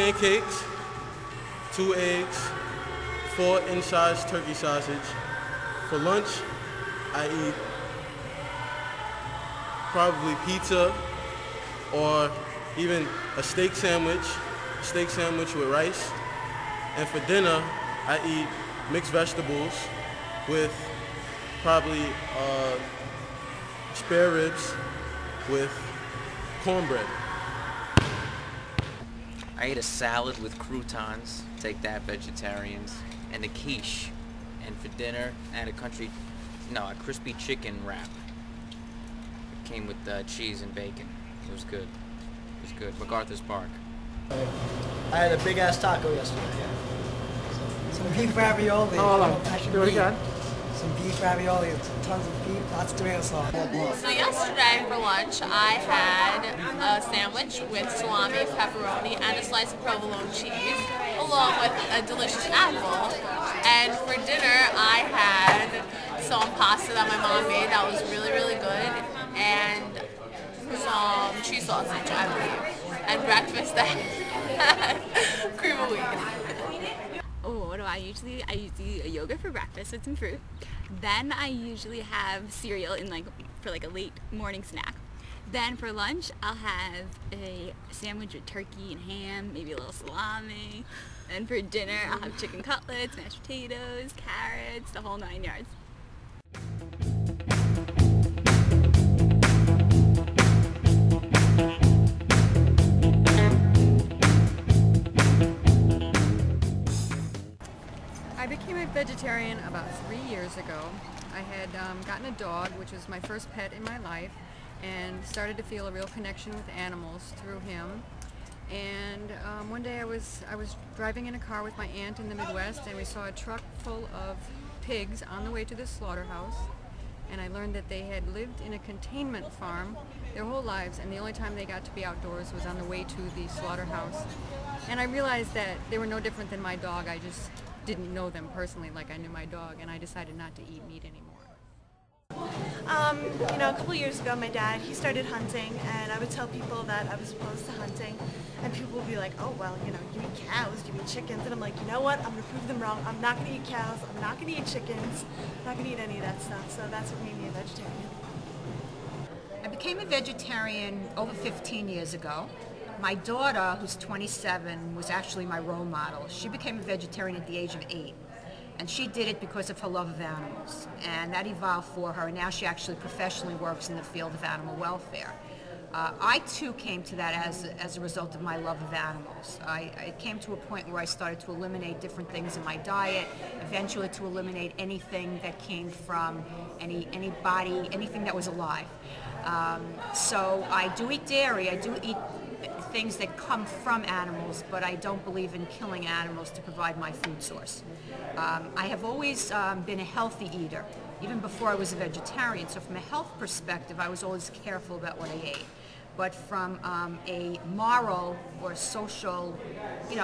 pancakes, 2 eggs, 4 inch-sized turkey sausage. For lunch, I eat probably pizza or even a steak sandwich with rice. And for dinner, I eat mixed vegetables with probably spare ribs with cornbread. I ate a salad with croutons, take that vegetarians, and a quiche. And for dinner, I had a crispy chicken wrap. It came with cheese and bacon. It was good. It was good. MacArthur's Park. I had a big ass taco yesterday. Some beef ravioli. Oh, hold on. Do it again. Some beef ravioli, tons of beef, lots of tomato sauce. So yesterday for lunch, I had a sandwich with salami, pepperoni, and a slice of provolone cheese, along with a delicious apple. And for dinner, I had some pasta that my mom made that was really, really good, and some cheese sausage, I believe. And breakfast that had cream of wheat. Oh, what do I usually eat a yogurt for breakfast with some fruit. Then I usually have cereal for a late morning snack. Then for lunch, I'll have a sandwich with turkey and ham, maybe a little salami. And for dinner, I'll have chicken cutlets, mashed potatoes, carrots, the whole 9 yards. I became a vegetarian about 3 years ago. I had gotten a dog, which was my first pet in my life, and started to feel a real connection with animals through him. And one day I was driving in a car with my aunt in the Midwest, and we saw a truck full of pigs on the way to the slaughterhouse. And I learned that they had lived in a containment farm their whole lives, and the only time they got to be outdoors was on the way to the slaughterhouse. And I realized that they were no different than my dog. I just didn't know them personally like I knew my dog, and I decided not to eat meat anymore. A couple years ago, my dad, he started hunting, and I would tell people that I was opposed to hunting, and people would be like, oh, well, you eat cows, you eat chickens, and I'm like, you know what, I'm going to prove them wrong. I'm not going to eat cows, I'm not going to eat chickens, I'm not going to eat any of that stuff, so that's what made me a vegetarian. I became a vegetarian over 15 years ago. My daughter, who's 27, was actually my role model. She became a vegetarian at the age of 8. And she did it because of her love of animals. And that evolved for her. And now she actually professionally works in the field of animal welfare. I too came to that as a result of my love of animals. I came to a point where I started to eliminate different things in my diet, eventually to eliminate anything that came from any body, anything that was alive. So I do eat dairy, I do eat things that come from animals, but I don't believe in killing animals to provide my food source. I have always been a healthy eater, even before I was a vegetarian. So from a health perspective, I was always careful about what I ate. But from a moral or social,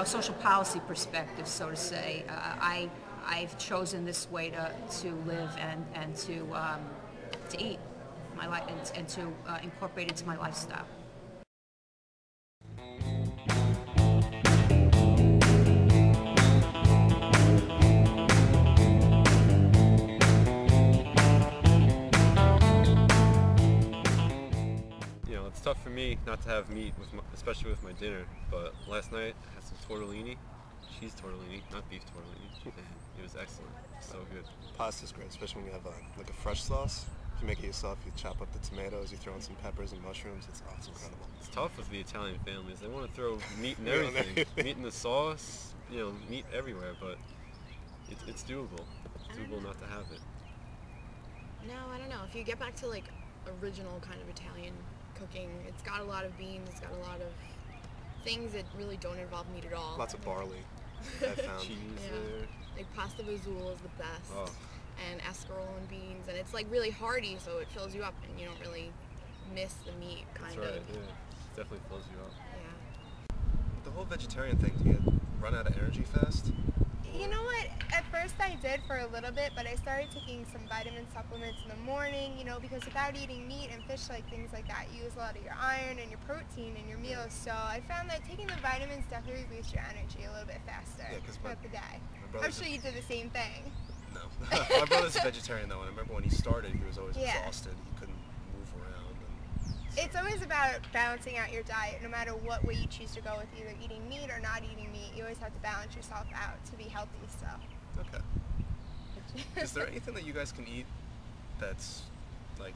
social policy perspective, so to say, I've chosen this way to live and to eat my life and to incorporate it into my lifestyle. It's tough for me not to have meat, especially with my dinner, but last night I had some tortellini, cheese tortellini, not beef tortellini, and it was excellent. So good. Pasta's great, especially when you have a fresh sauce. If you make it yourself, you chop up the tomatoes, you throw in some peppers and mushrooms, it's incredible. It's tough with the Italian families. They want to throw meat in everything. Meat in the sauce, meat everywhere, but it's doable. It's doable not to have it. No, I don't know. If you get back to original kind of Italian cooking, it's got a lot of beans, it's got a lot of things that really don't involve meat at all. Lots of barley, I found. Cheese there. Like pasta vazzola is the best. Oh. And escarole beans, and it's really hearty, so it fills you up, and you don't really miss the meat, kind That's right, of. yeah. It definitely fills you up. Yeah. The whole vegetarian thing, do you run out of energy fast? You know what? At first first I did for a little bit, but I started taking some vitamin supplements in the morning, you know, because without eating meat and fish, like things like that, you use a lot of your iron and your protein in your meals. So I found that taking the vitamins definitely boosts your energy a little bit faster throughout the day. I'm sure you did the same thing. No. My brother's a vegetarian though, and I remember when he started, he was always Yeah. exhausted. He couldn't move around. It's always about balancing out your diet, no matter what way you choose to go with either eating meat or not eating meat. You always have to balance yourself out to be healthy, so. Okay. Is there anything that you guys can eat that's, like,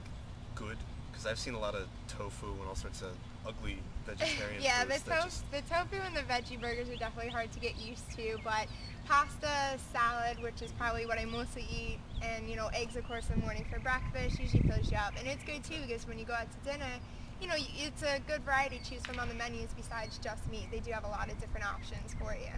good? Because I've seen a lot of tofu and all sorts of ugly vegetarian Yeah, foods the tofu and the veggie burgers are definitely hard to get used to, but pasta, salad, which is probably what I mostly eat, and, you know, eggs, of course, in the morning for breakfast usually fills you up. And it's good, too, because when you go out to dinner, you know, it's a good variety to choose from on the menus besides just meat. They do have a lot of different options for you.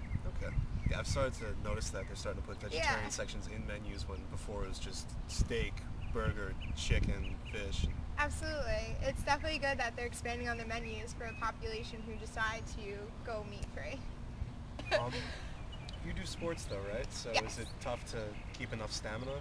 Okay. Yeah, I've started to notice that they're starting to put vegetarian sections in menus when before it was just steak, burger, chicken, fish. Absolutely. It's definitely good that they're expanding on their menus for a population who decide to go meat-free. You do sports though, right? So is it tough to keep enough stamina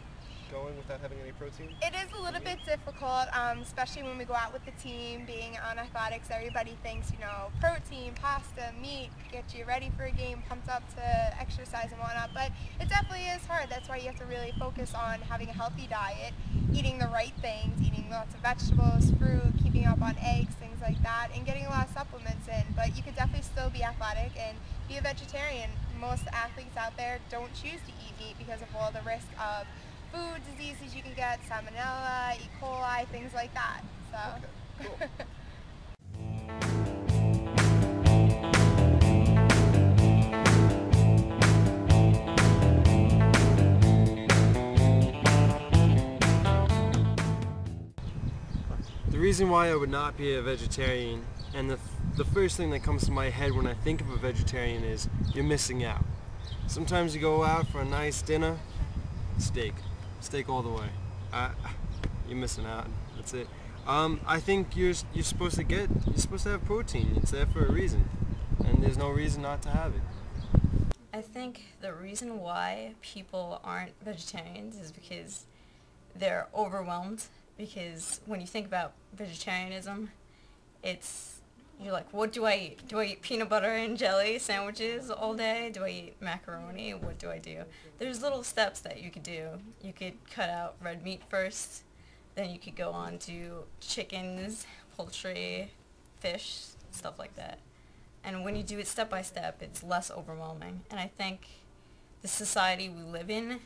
going without having any protein? It is a little bit difficult, especially when we go out with the team. Being on athletics, everybody thinks, you know, protein, pasta, meat, get you ready for a game, pumped up to exercise and whatnot, but it definitely is hard. That's why you have to really focus on having a healthy diet, eating the right things, eating lots of vegetables, fruit, keeping up on eggs, things like that, and getting a lot of supplements in. But you could definitely still be athletic and be a vegetarian. Most athletes out there don't choose to eat meat because of all the risk of food diseases you can get, salmonella, E. coli, things like that. So. Okay, The reason why I would not be a vegetarian, and the first thing that comes to my head when I think of a vegetarian is you're missing out. Sometimes you go out for a nice dinner, steak all the way. You're missing out. That's it. I think you're supposed to have protein. It's there for a reason, and there's no reason not to have it. I think the reason why people aren't vegetarians is because they're overwhelmed. Because when you think about vegetarianism, you're like, what do I eat? Do I eat peanut butter and jelly sandwiches all day? Do I eat macaroni? What do I do? There's little steps that you could do. You could cut out red meat first, then you could go on to chickens, poultry, fish, stuff like that. And when you do it step by step, it's less overwhelming. And I think the society we live in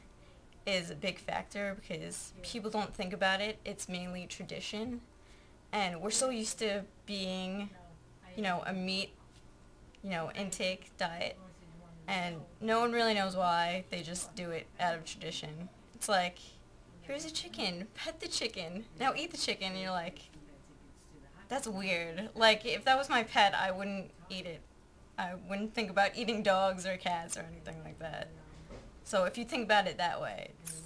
is a big factor because people don't think about it. It's mainly tradition. And we're so used to being, you know, a meat, you know, intake diet. And no one really knows why. They just do it out of tradition. It's like, here's a chicken, pet the chicken, now eat the chicken. And you're like, that's weird. Like, if that was my pet, I wouldn't eat it. I wouldn't think about eating dogs or cats or anything like that. So if you think about it that way, it's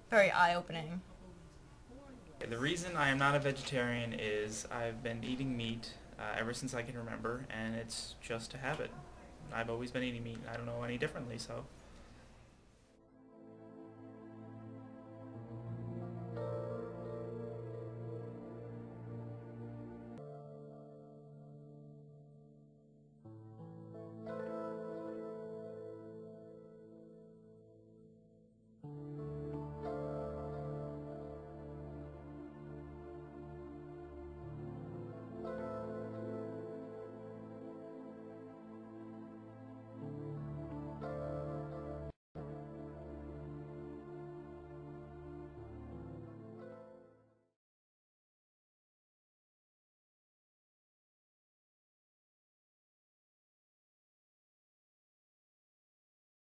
very eye-opening. The reason I am not a vegetarian is I've been eating meat ever since I can remember, and it's just a habit. I've always been eating meat. I don't know any differently, so